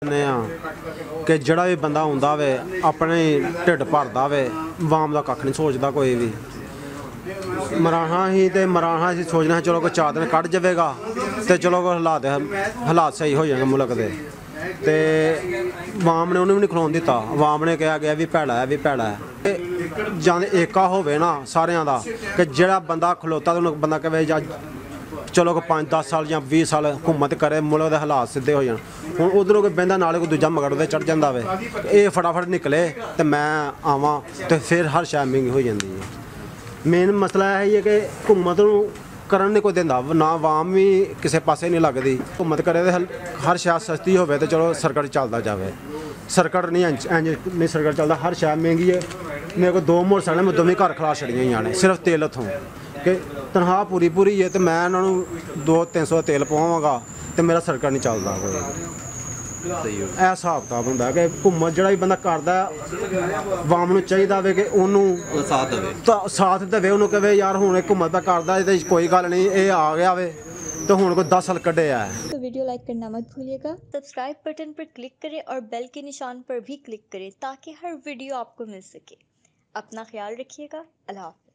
ਨੇ ਆ ਕਿ ਜਿਹੜਾ ਵੀ ਬੰਦਾ ਹੁੰਦਾ ਵੇ ਆਪਣੇ ਢਿੱਡ ਭਰਦਾ ਵੇ, ਵਾਮ ਦਾ ਕੱਖ ਨਹੀਂ ਸੋਚਦਾ ਕੋਈ ਵੀ। ਮਰਾਣਾ ਹੀ ਤੇ ਮਰਾਣਾ ਅਸੀਂ ਸੋਚਣਾ ਚਲੋ ਕੋਈ 4 ਦਿਨ ਕੱਢ ਜਾਵੇਗਾ ਤੇ ਚਲੋ ਕੋਈ ਹਾਲਾਤ ਸਹੀ ਹੋ ਜਾਣਗੇ ਮੁਲਕ ਦੇ। ਤੇ ਵਾਮ ਨੇ ਉਹਨੂੰ ਵੀ ਨਹੀਂ ਖਲੋਣ ਦਿੱਤਾ। ਵਾਮ ਨੇ ਕਿਹਾ ਗਿਆ ਵੀ ਭੈੜਾ ਹੈ, ਵੀ ਭੈੜਾ ਹੈ। ਜਾਂ ਏਕਾ ਹੋਵੇ ਨਾ ਸਾਰਿਆਂ ਦਾ ਕਿ ਜਿਹੜਾ ਬੰਦਾ ਖਲੋਤਾ ਤੇ ਉਹਨੂੰ ਬੰਦਾ ਕਹੇ ਜਾਂ चलो को 5-10 साल या 20 साल हुकूमत करे, मुल्क के हालात सीधे हो जाए। हूँ उधरों कोई बहता नाले को दूजा मगड़ चढ़ जाता वे, ये फटाफट निकले तो मैं आवाँ तो फिर हर शय महंगी हो जाती है। मेन मसला यही है कि हुकूमत करन नहीं कोई देंदा, ना आवाम भी किसी पासे नहीं लगती। हुकूमत करे तो हर शय सस्ती हो तो चलो सर्कट चलता जाए। सर्कट नहीं इंज नहीं सर्कट चलता, हर शय महंगी है। मेरे को 2 मोटरसाइकिल मैं दोवें घर खिला छड़ियां ने सिर्फ तेल हथों कि तनख्वाह पूरी है तो मैं उन्होंने 200-300 तेल पवावांगा तो मेरा सर्कट नहीं चलता कोई। यह हिसाब किताब होंदा कि हुकूमत जिहड़ा भी बंदा करदा वाम नूं चाहीदा वे कि उन्होंने साथ देवे, उन्होंने कहे यार हुण हुकूमत दा करदा ते कोई गल नहीं, ये आ गया वे तो हुण कोई 10 साल कड्ढे आ। तो वीडियो लाइक करना मत भूलिएगा, सब्सक्राइब बटन पर क्लिक करें और बेल के निशान पर भी क्लिक करें ताकि हर वीडियो आपको मिल सके। अपना ख्याल रखिएगा। अल्लाह हाफ़िज़।